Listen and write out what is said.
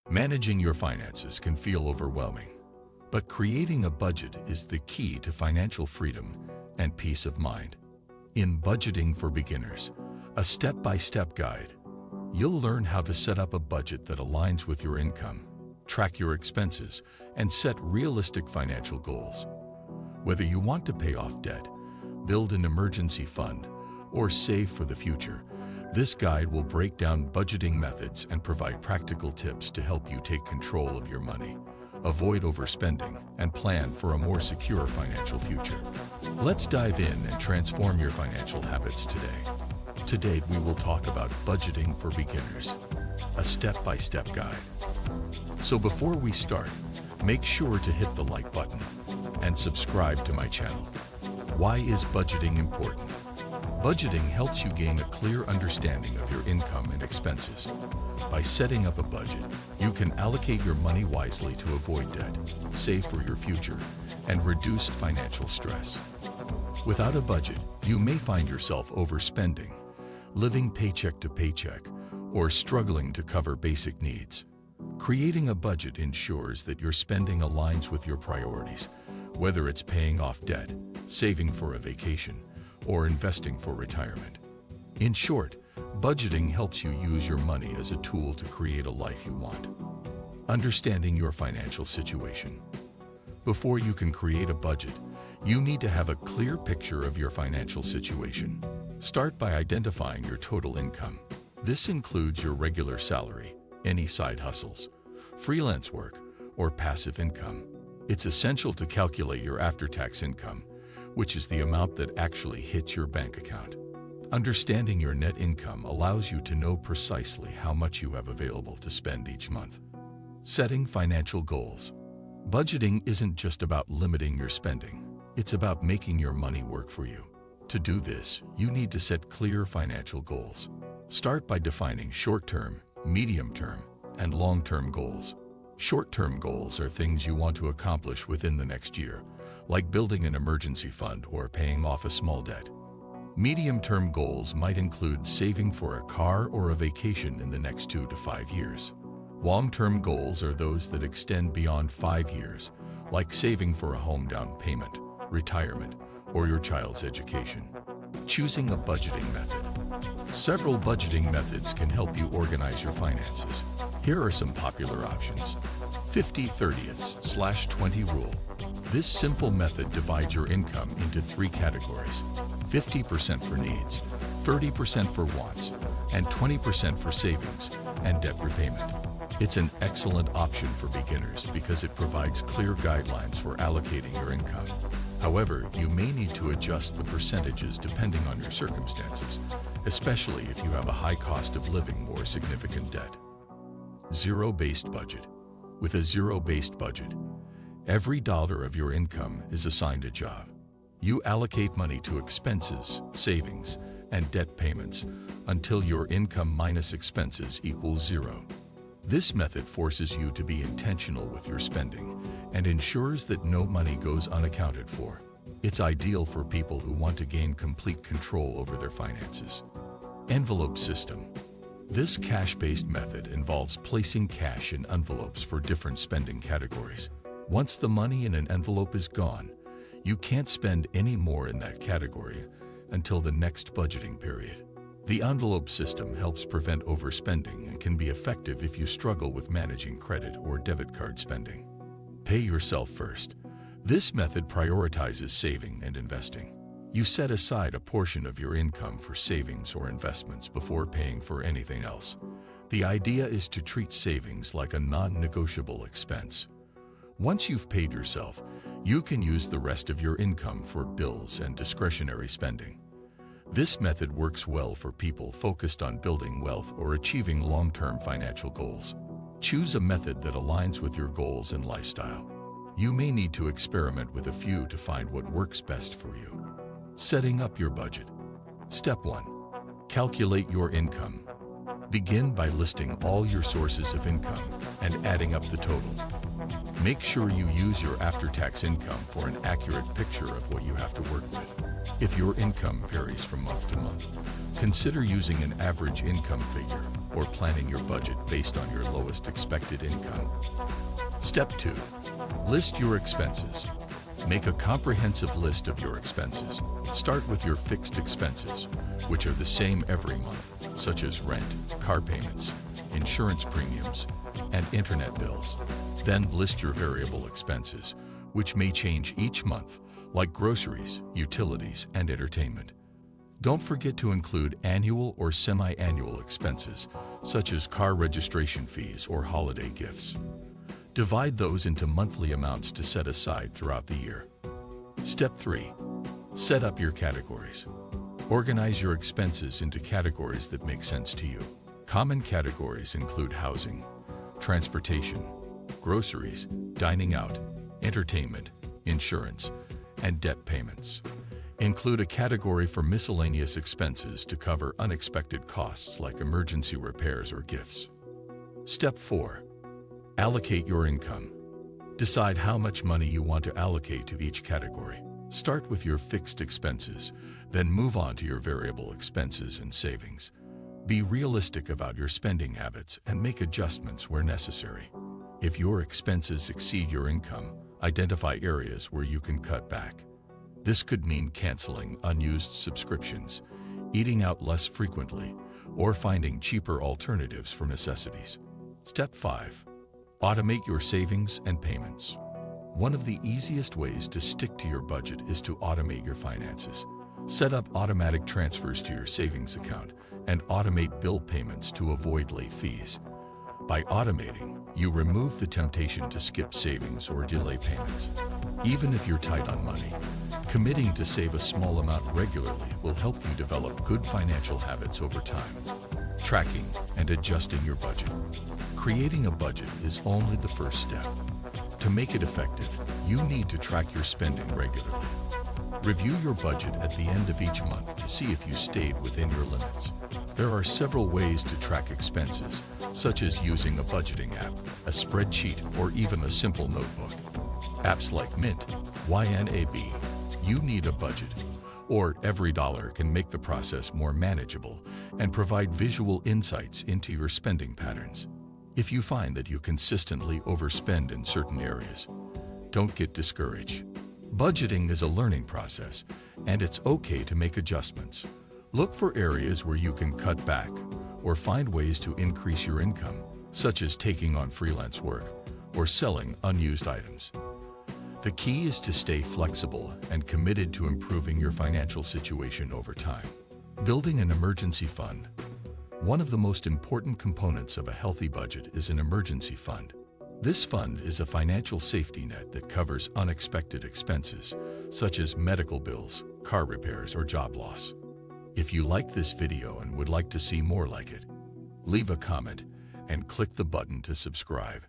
Managing your finances can feel overwhelming, but creating a budget is the key to financial freedom and peace of mind. In Budgeting for Beginners, a step-by-step guide, you'll learn how to set up a budget that aligns with your income, track your expenses, and set realistic financial goals. Whether you want to pay off debt, build an emergency fund, or save for the future, this guide will break down budgeting methods and provide practical tips to help you take control of your money, avoid overspending, and plan for a more secure financial future. Let's dive in and transform your financial habits today. Today, we will talk about Budgeting for Beginners, a step-by-step guide. So before we start, make sure to hit the like button and subscribe to my channel. Why is budgeting important? Budgeting helps you gain a clear understanding of your income and expenses. By setting up a budget, you can allocate your money wisely to avoid debt, save for your future, and reduce financial stress. Without a budget, you may find yourself overspending, living paycheck to paycheck, or struggling to cover basic needs. Creating a budget ensures that your spending aligns with your priorities, whether it's paying off debt, saving for a vacation, or investing for retirement. In short, budgeting helps you use your money as a tool to create a life you want. Understanding your financial situation. Before you can create a budget, you need to have a clear picture of your financial situation. Start by identifying your total income. This includes your regular salary, any side hustles, freelance work, or passive income. It's essential to calculate your after-tax income, which is the amount that actually hits your bank account. Understanding your net income allows you to know precisely how much you have available to spend each month. Setting financial goals. Budgeting isn't just about limiting your spending. It's about making your money work for you. To do this, you need to set clear financial goals. Start by defining short-term, medium-term, and long-term goals. Short-term goals are things you want to accomplish within the next year, like building an emergency fund or paying off a small debt. Medium-term goals might include saving for a car or a vacation in the next 2 to 5 years. Long-term goals are those that extend beyond 5 years, like saving for a home down payment, retirement, or your child's education. Choosing a budgeting method. Several budgeting methods can help you organize your finances. Here are some popular options. 50/30/20 rule. This simple method divides your income into 3 categories: 50% for needs, 30% for wants, and 20% for savings and debt repayment. It's an excellent option for beginners because it provides clear guidelines for allocating your income. However, you may need to adjust the percentages depending on your circumstances, especially if you have a high cost of living or significant debt. Zero-based budget. With a zero-based budget, every dollar of your income is assigned a job. You allocate money to expenses, savings, and debt payments until your income minus expenses equals zero. This method forces you to be intentional with your spending and ensures that no money goes unaccounted for. It's ideal for people who want to gain complete control over their finances. Envelope system. This cash-based method involves placing cash in envelopes for different spending categories. Once the money in an envelope is gone, you can't spend any more in that category until the next budgeting period. The envelope system helps prevent overspending and can be effective if you struggle with managing credit or debit card spending. Pay yourself first. This method prioritizes saving and investing. You set aside a portion of your income for savings or investments before paying for anything else. The idea is to treat savings like a non-negotiable expense. Once you've paid yourself, you can use the rest of your income for bills and discretionary spending. This method works well for people focused on building wealth or achieving long-term financial goals. Choose a method that aligns with your goals and lifestyle. You may need to experiment with a few to find what works best for you. Setting up your budget. Step 1. Calculate your income. Begin by listing all your sources of income and adding up the total. Make sure you use your after-tax income for an accurate picture of what you have to work with. If your income varies from month to month, consider using an average income figure or planning your budget based on your lowest expected income. Step 2. List your expenses. Make a comprehensive list of your expenses. Start with your fixed expenses, which are the same every month, such as rent, car payments, insurance premiums, and internet bills. Then list your variable expenses, which may change each month, like groceries, utilities, and entertainment. Don't forget to include annual or semi-annual expenses, such as car registration fees or holiday gifts. Divide those into monthly amounts to set aside throughout the year. Step 3. Set up your categories. Organize your expenses into categories that make sense to you. Common categories include housing, transportation, groceries, dining out, entertainment, insurance, and debt payments. Include a category for miscellaneous expenses to cover unexpected costs like emergency repairs or gifts. Step 4. Allocate your income. Decide how much money you want to allocate to each category. Start with your fixed expenses, then move on to your variable expenses and savings. Be realistic about your spending habits and make adjustments where necessary. If your expenses exceed your income, identify areas where you can cut back. This could mean canceling unused subscriptions, eating out less frequently, or finding cheaper alternatives for necessities. Step 5. Automate your savings and payments. One of the easiest ways to stick to your budget is to automate your finances. Set up automatic transfers to your savings account and automate bill payments to avoid late fees. By automating, you remove the temptation to skip savings or delay payments. Even if you're tight on money, committing to save a small amount regularly will help you develop good financial habits over time. Tracking and adjusting your budget. Creating a budget is only the first step. To make it effective, you need to track your spending regularly. Review your budget at the end of each month to see if you stayed within your limits. There are several ways to track expenses, such as using a budgeting app, a spreadsheet, or even a simple notebook. Apps like Mint, YNAB, You Need a Budget, or Every Dollar can make the process more manageable and provide visual insights into your spending patterns. If you find that you consistently overspend in certain areas, don't get discouraged. Budgeting is a learning process, and it's okay to make adjustments. Look for areas where you can cut back or find ways to increase your income, such as taking on freelance work or selling unused items. The key is to stay flexible and committed to improving your financial situation over time. Building an emergency fund. One of the most important components of a healthy budget is an emergency fund. This fund is a financial safety net that covers unexpected expenses, such as medical bills, car repairs, or job loss. If you like this video and would like to see more like it, leave a comment and click the button to subscribe.